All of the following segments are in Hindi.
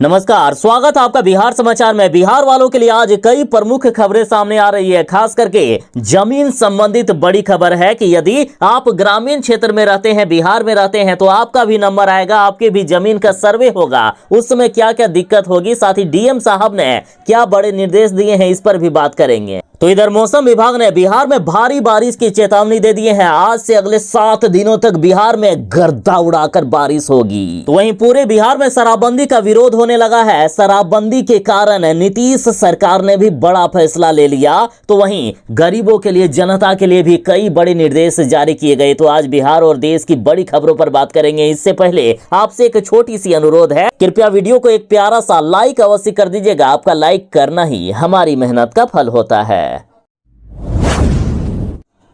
नमस्कार, स्वागत है आपका बिहार समाचार में। बिहार वालों के लिए आज कई प्रमुख खबरें सामने आ रही है। खास करके जमीन संबंधित बड़ी खबर है कि यदि आप ग्रामीण क्षेत्र में रहते हैं, बिहार में रहते हैं, तो आपका भी नंबर आएगा, आपके भी जमीन का सर्वे होगा। उस समय क्या क्या दिक्कत होगी, साथ ही डीएम साहब ने क्या बड़े निर्देश दिए हैं, इस पर भी बात करेंगे। तो इधर मौसम विभाग ने बिहार में भारी बारिश की चेतावनी दे दी है। आज से अगले 7 दिनों तक बिहार में गर्दा उड़ाकर बारिश होगी। तो वहीं पूरे बिहार में शराबबंदी का विरोध होने लगा है। शराबबंदी के कारण नीतीश सरकार ने भी बड़ा फैसला ले लिया। तो वहीं गरीबों के लिए, जनता के लिए भी कई बड़े निर्देश जारी किए गए। तो आज बिहार और देश की बड़ी खबरों पर बात करेंगे। इससे पहले आपसे एक छोटी सी अनुरोध है, कृपया वीडियो को एक प्यारा सा लाइक अवश्य कर दीजिएगा। आपका लाइक करना ही हमारी मेहनत का फल होता है।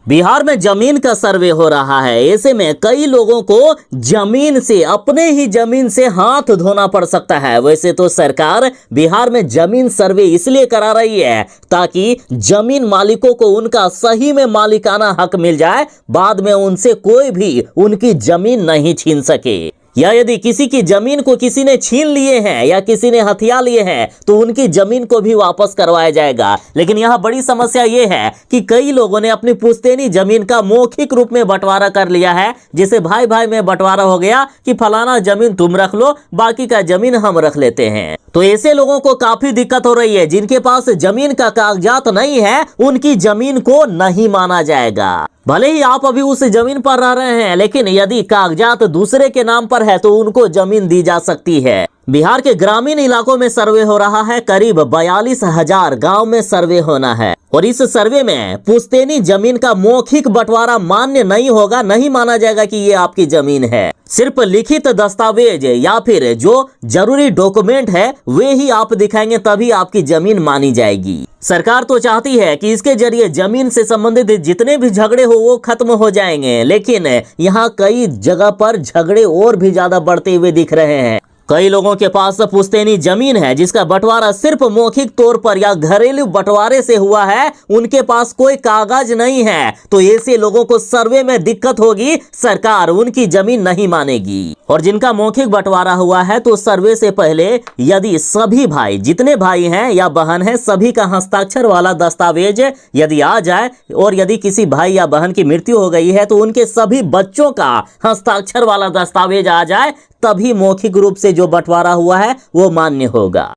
बिहार में जमीन का सर्वे हो रहा है। ऐसे में कई लोगों को जमीन से, अपने ही जमीन से हाथ धोना पड़ सकता है। वैसे तो सरकार बिहार में जमीन सर्वे इसलिए करा रही है ताकि जमीन मालिकों को उनका सही में मालिकाना हक मिल जाए, बाद में उनसे कोई भी उनकी जमीन नहीं छीन सके। या यदि किसी की जमीन को किसी ने छीन लिए हैं या किसी ने हथिया लिए हैं तो उनकी जमीन को भी वापस करवाया जाएगा। लेकिन यहाँ बड़ी समस्या ये है कि कई लोगों ने अपनी पुश्तैनी जमीन का मौखिक रूप में बंटवारा कर लिया है। जिसे भाई भाई में बंटवारा हो गया कि फलाना जमीन तुम रख लो, बाकी का जमीन हम रख लेते हैं। तो ऐसे लोगों को काफी दिक्कत हो रही है। जिनके पास जमीन का कागजात नहीं है, उनकी जमीन को नहीं माना जाएगा। भले ही आप अभी उस जमीन पर रह रहे हैं, लेकिन यदि कागजात दूसरे के नाम पर है तो उनको जमीन दी जा सकती है। बिहार के ग्रामीण इलाकों में सर्वे हो रहा है। करीब 42,000 गांव में सर्वे होना है और इस सर्वे में पुश्तैनी जमीन का मौखिक बंटवारा मान्य नहीं होगा। नहीं माना जाएगा कि ये आपकी जमीन है। सिर्फ लिखित दस्तावेज या फिर जो जरूरी डॉक्यूमेंट है वे ही आप दिखाएंगे, तभी आपकी जमीन मानी जाएगी। सरकार तो चाहती है कि इसके जरिए जमीन से संबंधित जितने भी झगड़े हो वो खत्म हो जाएंगे, लेकिन यहाँ कई जगह पर झगड़े और भी ज्यादा बढ़ते हुए दिख रहे हैं। कई लोगों के पास पुश्तैनी जमीन है जिसका बंटवारा सिर्फ मौखिक तौर पर या घरेलू बंटवारे से हुआ है, उनके पास कोई कागज नहीं है। तो ऐसे लोगों को सर्वे में दिक्कत होगी, सरकार उनकी जमीन नहीं मानेगी। और जिनका मौखिक बंटवारा हुआ है तो सर्वे से पहले यदि सभी भाई, जितने भाई हैं या बहन हैं, सभी का हस्ताक्षर वाला दस्तावेज यदि आ जाए, और यदि किसी भाई या बहन की मृत्यु हो गई है तो उनके सभी बच्चों का हस्ताक्षर वाला दस्तावेज आ जाए, तभी मौखिक रूप से जो बंटवारा हुआ है वो मान्य होगा।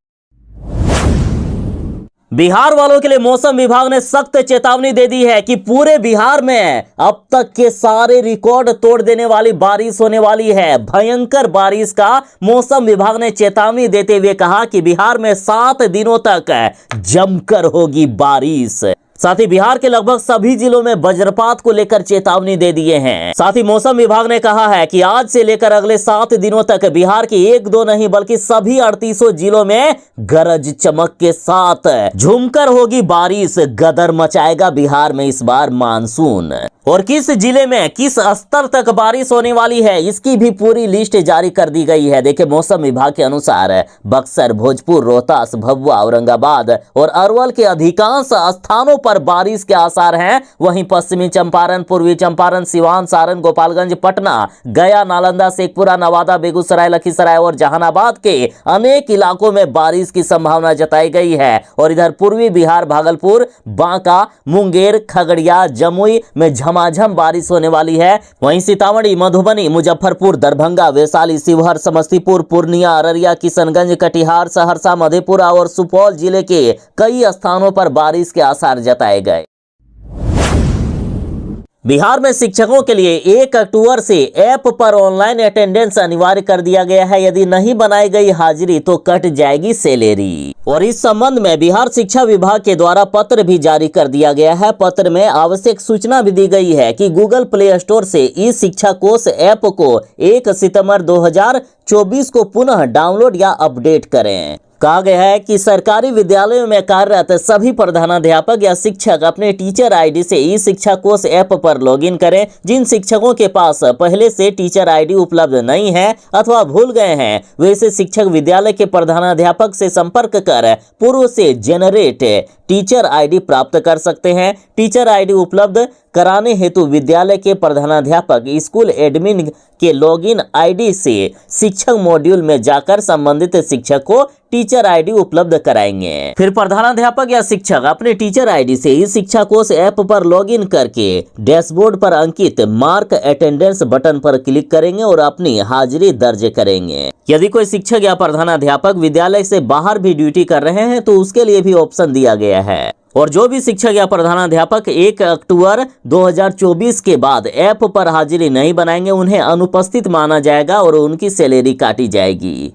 बिहार वालों के लिए मौसम विभाग ने सख्त चेतावनी दे दी है कि पूरे बिहार में अब तक के सारे रिकॉर्ड तोड़ देने वाली बारिश होने वाली है। भयंकर बारिश का मौसम विभाग ने चेतावनी देते हुए कहा कि बिहार में 7 दिनों तक जमकर होगी बारिश। साथ ही बिहार के लगभग सभी जिलों में वज्रपात को लेकर चेतावनी दे दिए हैं। साथ ही मौसम विभाग ने कहा है कि आज से लेकर अगले 7 दिनों तक बिहार के 1-2 नहीं बल्कि सभी 38 जिलों में गरज चमक के साथ झुमकर होगी बारिश। गदर मचाएगा बिहार में इस बार मानसून। और किस जिले में किस स्तर तक बारिश होने वाली है, इसकी भी पूरी लिस्ट जारी कर दी गई है। देखिए, मौसम विभाग के अनुसार बक्सर, भोजपुर, रोहतास, भभुआ, औरंगाबाद और अरवल के अधिकांश स्थानों पर बारिश के आसार हैं। वहीं पश्चिमी चंपारण, पूर्वी चंपारण, सिवान, सारण, गोपालगंज, पटना, गया, नालंदा, शेखपुरा, नवादा, बेगूसराय, लखीसराय और जहानाबाद के अनेक इलाकों में बारिश की संभावना जताई गई है। और इधर पूर्वी बिहार, भागलपुर, बांका, मुंगेर, खगड़िया, जमुई में झमाझम बारिश होने वाली है। वहीं सीतामढ़ी, मधुबनी, मुजफ्फरपुर, दरभंगा, वैशाली, शिवहर, समस्तीपुर, पूर्णिया, अररिया, किशनगंज, कटिहार, सहरसा, मधेपुरा और सुपौल जिले के कई स्थानों पर बारिश के आसार जताए गए। बिहार में शिक्षकों के लिए 1 अक्टूबर से ऐप पर ऑनलाइन अटेंडेंस अनिवार्य कर दिया गया है। यदि नहीं बनाई गई हाजिरी तो कट जाएगी सैलरी। और इस संबंध में बिहार शिक्षा विभाग के द्वारा पत्र भी जारी कर दिया गया है। पत्र में आवश्यक सूचना भी दी गई है कि गूगल प्ले स्टोर से ई शिक्षा कोष ऐप को 1 सितंबर 2024 को पुनः डाउनलोड या अपडेट करें। कहा गया है कि सरकारी विद्यालयों में कार्यरत सभी प्रधानाध्यापक या शिक्षक अपने टीचर आईडी से ई शिक्षा कोष ऐप पर लॉगिन करें। जिन शिक्षकों के पास पहले से टीचर आईडी उपलब्ध नहीं है अथवा भूल गए हैं, वैसे शिक्षक विद्यालय के प्रधानाध्यापक से संपर्क कर पूर्व से जेनरेट टीचर आईडी प्राप्त कर सकते हैं। टीचर आईडी उपलब्ध कराने हेतु विद्यालय के प्रधानाध्यापक स्कूल एडमिन के लॉगिन आईडी से शिक्षक मॉड्यूल में जाकर संबंधित शिक्षक को टीचर आईडी उपलब्ध कराएंगे। फिर प्रधानाध्यापक या शिक्षक अपने टीचर आईडी से इस शिक्षा कोष ऐप पर लॉगिन करके डैशबोर्ड पर अंकित मार्क अटेंडेंस बटन पर क्लिक करेंगे और अपनी हाजिरी दर्ज करेंगे। यदि कोई शिक्षक या प्रधानाध्यापक विद्यालय से बाहर भी ड्यूटी कर रहे हैं तो उसके लिए भी ऑप्शन दिया गया है। और जो भी शिक्षक या प्रधानाध्यापक 1 अक्टूबर 2024 के बाद ऐप पर हाजिरी नहीं बनाएंगे, उन्हें अनुपस्थित माना जाएगा और उनकी सैलरी काटी जाएगी।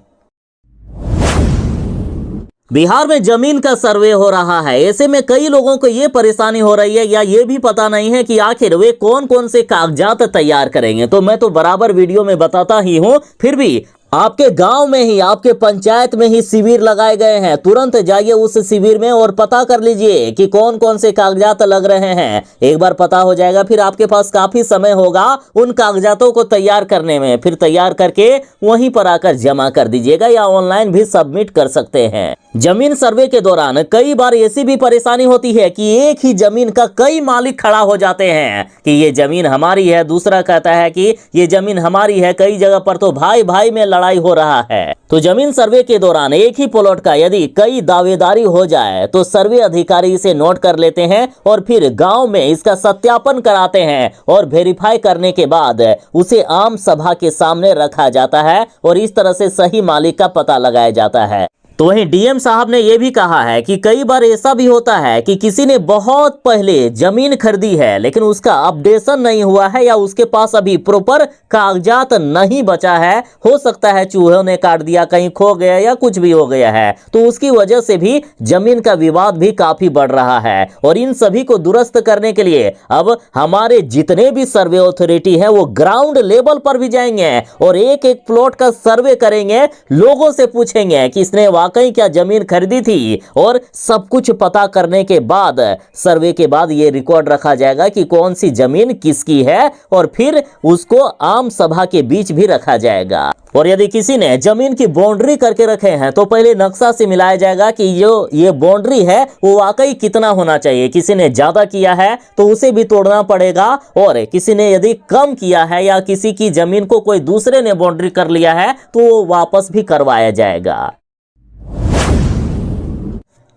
बिहार में जमीन का सर्वे हो रहा है। ऐसे में कई लोगों को ये परेशानी हो रही है या ये भी पता नहीं है कि आखिर वे कौन कौन से कागजात तैयार करेंगे। तो मैं तो बराबर वीडियो में बताता ही हूँ, फिर भी आपके गांव में ही, आपके पंचायत में ही शिविर लगाए गए हैं। तुरंत जाइए उस शिविर में और पता कर लीजिए कि कौन कौन से कागजात लग रहे हैं। एक बार पता हो जाएगा, फिर आपके पास काफी समय होगा उन कागजातों को तैयार करने में। फिर तैयार करके वहीं पर आकर जमा कर दीजिएगा या ऑनलाइन भी सबमिट कर सकते हैं। जमीन सर्वे के दौरान कई बार ऐसी भी परेशानी होती है कि एक ही जमीन का कई मालिक खड़ा हो जाते हैं कि ये जमीन हमारी है, दूसरा कहता है कि ये जमीन हमारी है। कई जगह पर तो भाई भाई में लड़ाई हो रहा है। तो जमीन सर्वे के दौरान एक ही प्लॉट का यदि कई दावेदारी हो जाए तो सर्वे अधिकारी इसे नोट कर लेते हैं और फिर गांव में इसका सत्यापन कराते हैं और वेरीफाई करने के बाद उसे आम सभा के सामने रखा जाता है और इस तरह से सही मालिक का पता लगाया जाता है। तो वहीं डीएम साहब ने यह भी कहा है कि कई बार ऐसा भी होता है कि किसी ने बहुत पहले जमीन खरीदी है लेकिन उसका अपडेशन नहीं हुआ है या उसके पास अभी प्रॉपर कागजात नहीं बचा है। हो सकता है चूहों ने काट दिया, कहीं खो गया या कुछ भी हो गया है, तो उसकी वजह से भी जमीन का विवाद भी काफी बढ़ रहा है। और इन सभी को दुरुस्त करने के लिए अब हमारे जितने भी सर्वे अथॉरिटी है वो ग्राउंड लेवल पर भी जाएंगे और एक एक प्लॉट का सर्वे करेंगे, लोगों से पूछेंगे कि इसने वाकई क्या जमीन खरीदी थी और सब कुछ पता करने के बाद सर्वे के बाद ये रिकॉर्ड रखा जाएगा कि कौन सी जमीन किसकी है और फिर उसको आम सभा के बीच भी रखा जाएगा। और यदि किसी ने जमीन की बाउंड्री करके रखे हैं तो पहले नक्शा से मिलाया जाएगा कि जो ये बाउंड्री है वो वाकई कितना होना चाहिए। किसी ने ज्यादा किया है तो उसे भी तोड़ना पड़ेगा और किसी ने यदि कम किया है या किसी की जमीन को कोई दूसरे ने बाउंड्री कर लिया है तो वो वापस भी करवाया जाएगा।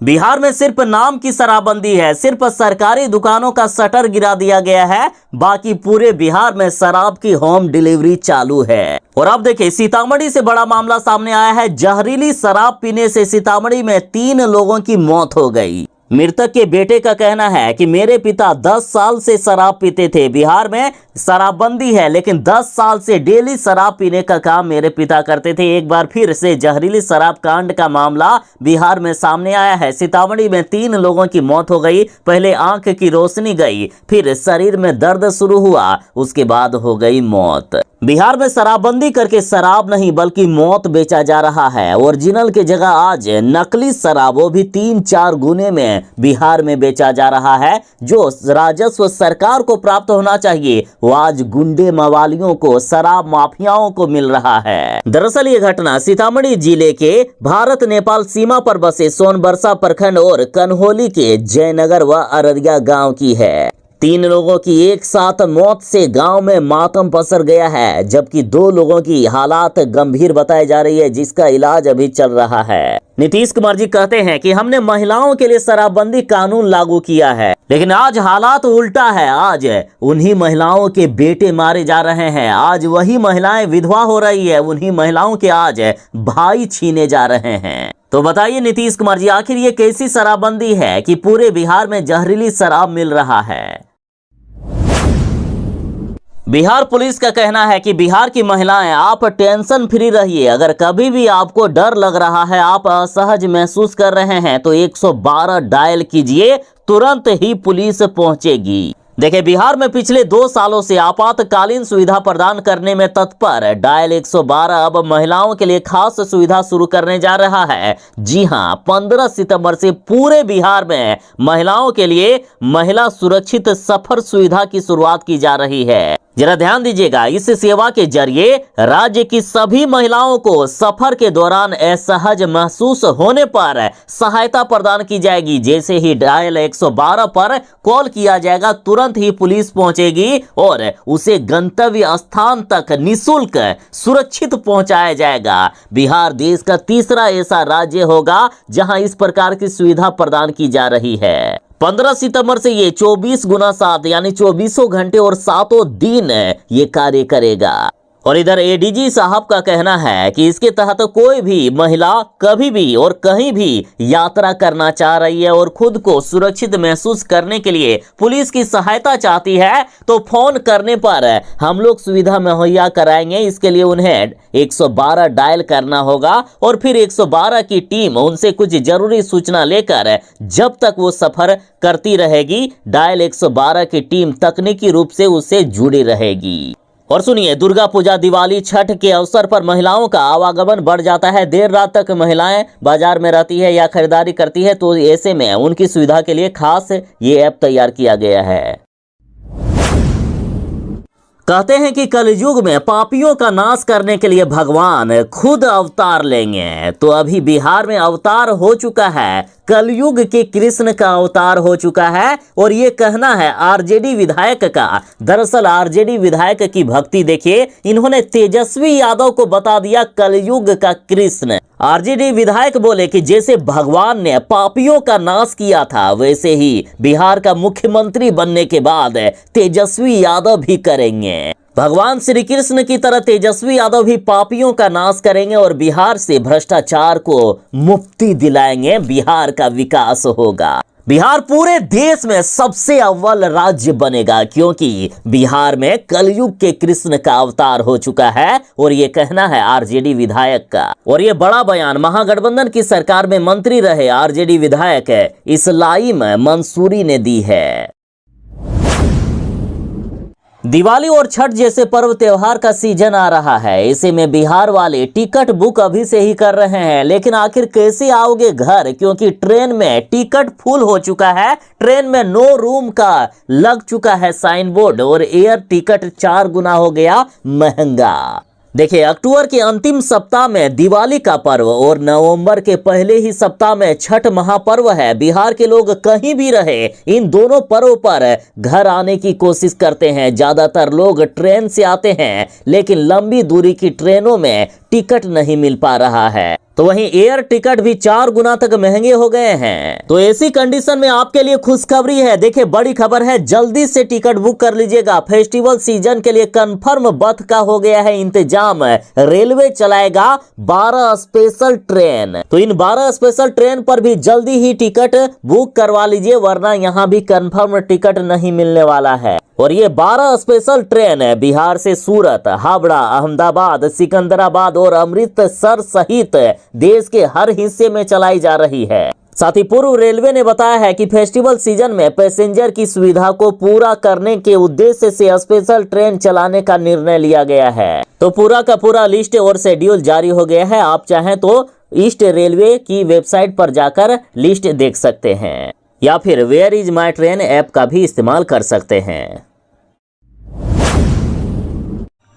बिहार में सिर्फ नाम की शराबबंदी है, सिर्फ सरकारी दुकानों का शटर गिरा दिया गया है, बाकी पूरे बिहार में शराब की होम डिलीवरी चालू है। और अब देखिए सीतामढ़ी से बड़ा मामला सामने आया है। जहरीली शराब पीने से सीतामढ़ी में 3 लोगों की मौत हो गई। मृतक के बेटे का कहना है कि मेरे पिता 10 साल से शराब पीते थे। बिहार में शराबबंदी है लेकिन 10 साल से डेली शराब पीने का काम मेरे पिता करते थे। एक बार फिर से जहरीली शराब कांड का मामला बिहार में सामने आया है। सीतामढ़ी में 3 लोगों की मौत हो गई। पहले आंख की रोशनी गई, फिर शरीर में दर्द शुरू हुआ, उसके बाद हो गई मौत। बिहार में शराबबंदी करके शराब नहीं बल्कि मौत बेचा जा रहा है। ओरिजिनल की जगह आज नकली शराब वो भी 3-4 गुने में बिहार में बेचा जा रहा है। जो राजस्व सरकार को प्राप्त होना चाहिए वो आज गुंडे मवालियों को, शराब माफियाओं को मिल रहा है। दरअसल ये घटना सीतामढ़ी जिले के भारत नेपाल सीमा पर बसे सोनबरसा प्रखंड और कन्होली के जयनगर व अररिया गाँव की है। 3 लोगों की एक साथ मौत से गांव में मातम पसर गया है, जबकि 2 लोगों की हालात गंभीर बताई जा रही है जिसका इलाज अभी चल रहा है। नीतीश कुमार जी कहते हैं कि हमने महिलाओं के लिए शराबबंदी कानून लागू किया है, लेकिन आज हालात उल्टा है। आज उन्हीं महिलाओं के बेटे मारे जा रहे हैं, आज वही महिलाएं विधवा हो रही है, उन्हीं महिलाओं के आज भाई छीने जा रहे हैं। तो बताइए नीतीश कुमार जी, आखिर ये कैसी शराबबंदी है कि पूरे बिहार में जहरीली शराब मिल रहा है। बिहार पुलिस का कहना है कि बिहार की महिलाएं आप टेंशन फ्री रहिए। अगर कभी भी आपको डर लग रहा है, आप असहज महसूस कर रहे हैं तो 112 डायल कीजिए, तुरंत ही पुलिस पहुंचेगी। देखिए, बिहार में पिछले 2 सालों से आपातकालीन सुविधा प्रदान करने में तत्पर डायल 112 अब महिलाओं के लिए खास सुविधा शुरू करने जा रहा है। जी हां, 15 सितंबर से पूरे बिहार में महिलाओं के लिए महिला सुरक्षित सफर सुविधा की शुरुआत की जा रही है। जरा ध्यान दीजिएगा, इस सेवा के जरिए राज्य की सभी महिलाओं को सफर के दौरान असहज महसूस होने पर सहायता प्रदान की जाएगी। जैसे ही डायल 112 पर कॉल किया जाएगा, तुरंत ही पुलिस पहुंचेगी और उसे गंतव्य स्थान तक निःशुल्क सुरक्षित पहुंचाया जाएगा। बिहार देश का तीसरा ऐसा राज्य होगा जहां इस प्रकार की सुविधा प्रदान की जा रही है। 15 सितंबर से ये 24x7 यानी 24 घंटे और 7 दिन ये कार्य करेगा। और इधर एडीजी साहब का कहना है कि इसके तहत कोई भी महिला कभी भी और कहीं भी यात्रा करना चाह रही है और खुद को सुरक्षित महसूस करने के लिए पुलिस की सहायता चाहती है तो फोन करने पर हम लोग सुविधा मुहैया कराएंगे। इसके लिए उन्हें 112 डायल करना होगा और फिर 112 की टीम उनसे कुछ जरूरी सूचना लेकर जब तक वो सफर करती रहेगी, डायल 112 की टीम तकनीकी रूप से उससे जुड़ी रहेगी। और सुनिए, दुर्गा पूजा, दिवाली, छठ के अवसर पर महिलाओं का आवागमन बढ़ जाता है। देर रात तक महिलाएं बाजार में रहती है या खरीदारी करती है, तो ऐसे में उनकी सुविधा के लिए खास ये ऐप तैयार किया गया है। कहते हैं कि कलयुग में पापियों का नाश करने के लिए भगवान खुद अवतार लेंगे, तो अभी बिहार में अवतार हो चुका है। कलयुग के कृष्ण का अवतार हो चुका है और ये कहना है आरजेडी विधायक का। दरअसल आरजेडी विधायक की भक्ति देखिए, इन्होंने तेजस्वी यादव को बता दिया कलयुग का कृष्ण। आरजेडी विधायक बोले कि जैसे भगवान ने पापियों का नाश किया था, वैसे ही बिहार का मुख्यमंत्री बनने के बाद तेजस्वी यादव भी करेंगे। भगवान श्री कृष्ण की तरह तेजस्वी यादव भी पापियों का नाश करेंगे और बिहार से भ्रष्टाचार को मुक्ति दिलाएंगे। बिहार का विकास होगा। बिहार पूरे देश में सबसे अव्वल राज्य बनेगा, क्योंकि बिहार में कलयुग के कृष्ण का अवतार हो चुका है और ये कहना है आरजेडी विधायक का। और ये बड़ा बयान महागठबंधन की सरकार में मंत्री रहे आरजेडी विधायक इस्लाइम मंसूरी ने दी है। दिवाली और छठ जैसे पर्व त्योहार का सीजन आ रहा है, ऐसे में बिहार वाले टिकट बुक अभी से ही कर रहे हैं। लेकिन आखिर कैसे आओगे घर, क्योंकि ट्रेन में टिकट फुल हो चुका है। ट्रेन में नो रूम का लग चुका है साइन बोर्ड और एयर टिकट 4 गुना हो गया महंगा। देखिए, अक्टूबर के अंतिम सप्ताह में दिवाली का पर्व और नवंबर के पहले ही सप्ताह में छठ महापर्व है। बिहार के लोग कहीं भी रहे, इन दोनों पर्व पर घर आने की कोशिश करते हैं। ज्यादातर लोग ट्रेन से आते हैं, लेकिन लंबी दूरी की ट्रेनों में टिकट नहीं मिल पा रहा है, तो वहीं एयर टिकट भी 4 गुना तक महंगे हो गए हैं। तो ऐसी कंडीशन में आपके लिए खुशखबरी है। देखिए, बड़ी खबर है, जल्दी से टिकट बुक कर लीजिएगा। फेस्टिवल सीजन के लिए कंफर्म बर्थ का हो गया है इंतजाम। रेलवे चलाएगा 12 स्पेशल ट्रेन, तो इन 12 स्पेशल ट्रेन पर भी जल्दी ही टिकट बुक करवा लीजिए, वरना यहाँ भी कंफर्म टिकट नहीं मिलने वाला है। और ये 12 स्पेशल ट्रेन बिहार से सूरत, हावड़ा, अहमदाबाद, सिकंदराबाद और अमृतसर सहित देश के हर हिस्से में चलाई जा रही है। साथ ही पूर्व रेलवे ने बताया है कि फेस्टिवल सीजन में पैसेंजर की सुविधा को पूरा करने के उद्देश्य से स्पेशल ट्रेन चलाने का निर्णय लिया गया है। तो पूरा का पूरा लिस्ट और शेड्यूल जारी हो गया है। आप चाहें तो ईस्ट रेलवे की वेबसाइट पर जाकर लिस्ट देख सकते हैं या फिर where is my train app का भी इस्तेमाल कर सकते हैं।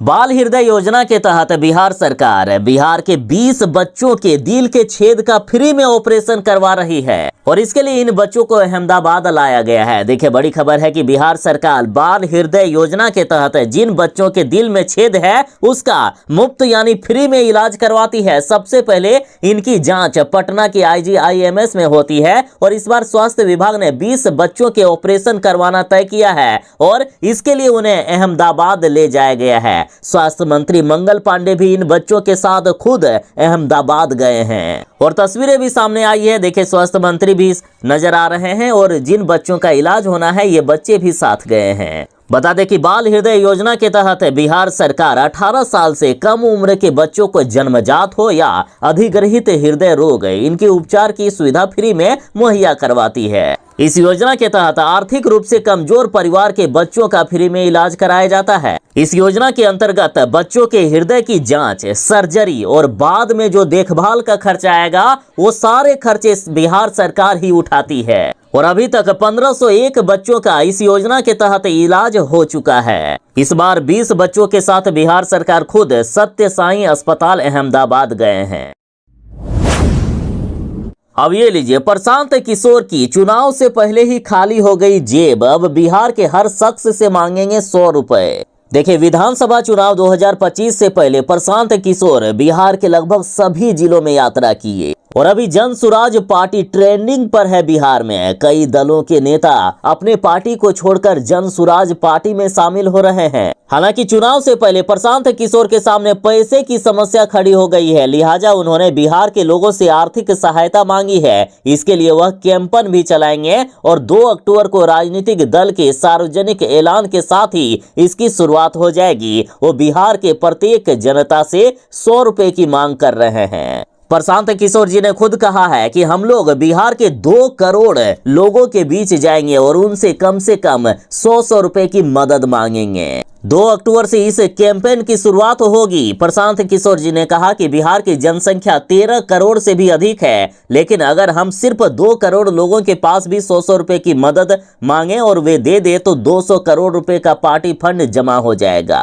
बाल हृदय योजना के तहत बिहार सरकार बिहार के 20 बच्चों के दिल के छेद का फ्री में ऑपरेशन करवा रही है और इसके लिए इन बच्चों को अहमदाबाद लाया गया है। देखिए, बड़ी खबर है कि बिहार सरकार बाल हृदय योजना के तहत जिन बच्चों के दिल में छेद है उसका मुफ्त यानी फ्री में इलाज करवाती है। सबसे पहले इनकी जांच पटना के IGIMS में होती है और इस बार स्वास्थ्य विभाग ने 20 बच्चों के ऑपरेशन करवाना तय किया है और इसके लिए उन्हें अहमदाबाद ले जाया गया है। स्वास्थ्य मंत्री मंगल पांडे भी इन बच्चों के साथ खुद अहमदाबाद गए हैं और तस्वीरें भी सामने आई है। देखिए, स्वास्थ्य मंत्री भी नजर आ रहे हैं और जिन बच्चों का इलाज होना है ये बच्चे भी साथ गए हैं। बता दें कि बाल हृदय योजना के तहत बिहार सरकार 18 साल से कम उम्र के बच्चों को जन्मजात हो या अधिग्रहित हृदय रोग इनके उपचार की सुविधा फ्री में मुहैया करवाती है। इस योजना के तहत आर्थिक रूप से कमजोर परिवार के बच्चों का फ्री में इलाज कराया जाता है। इस योजना के अंतर्गत बच्चों के हृदय की जांच, सर्जरी और बाद में जो देखभाल का खर्चा आएगा वो सारे खर्चे बिहार सरकार ही उठाती है। और अभी तक 1501 बच्चों का इस योजना के तहत इलाज हो चुका है। इस बार 20 बच्चों के साथ बिहार सरकार खुद सत्य साई अस्पताल अहमदाबाद गए हैं। अब ये लीजिए, प्रशांत किशोर की चुनाव से पहले ही खाली हो गई जेब, अब बिहार के हर शख्स से मांगेंगे 100 रुपए। देखिए, विधानसभा चुनाव 2025 से पहले प्रशांत किशोर बिहार के लगभग सभी जिलों में यात्रा किए और अभी जन सुराज पार्टी ट्रेंडिंग पर है बिहार में। कई दलों के नेता अपने पार्टी को छोड़कर जन सुराज पार्टी में शामिल हो रहे हैं। हालांकि चुनाव से पहले प्रशांत किशोर के सामने पैसे की समस्या खड़ी हो गई है, लिहाजा उन्होंने बिहार के लोगों से आर्थिक सहायता मांगी है। इसके लिए वह कैंपेन भी चलाएंगे और 2 अक्टूबर को राजनीतिक दल के सार्वजनिक ऐलान के साथ ही इसकी शुरुआत हो जाएगी। वो बिहार के प्रत्येक जनता से 100 रुपए की मांग कर रहे हैं। प्रशांत किशोर जी ने खुद कहा है कि हम लोग बिहार के 2 करोड़ लोगों के बीच जाएंगे और उनसे कम 100 रुपए की मदद मांगेंगे। 2 अक्टूबर से इस कैंपेन की शुरुआत होगी। प्रशांत किशोर जी ने कहा कि बिहार की जनसंख्या 13 करोड़ से भी अधिक है, लेकिन अगर हम सिर्फ 2 करोड़ लोगों के पास भी 100 रुपए की मदद मांगे और वे दे दे तो 200 करोड़ रुपए का पार्टी फंड जमा हो जाएगा।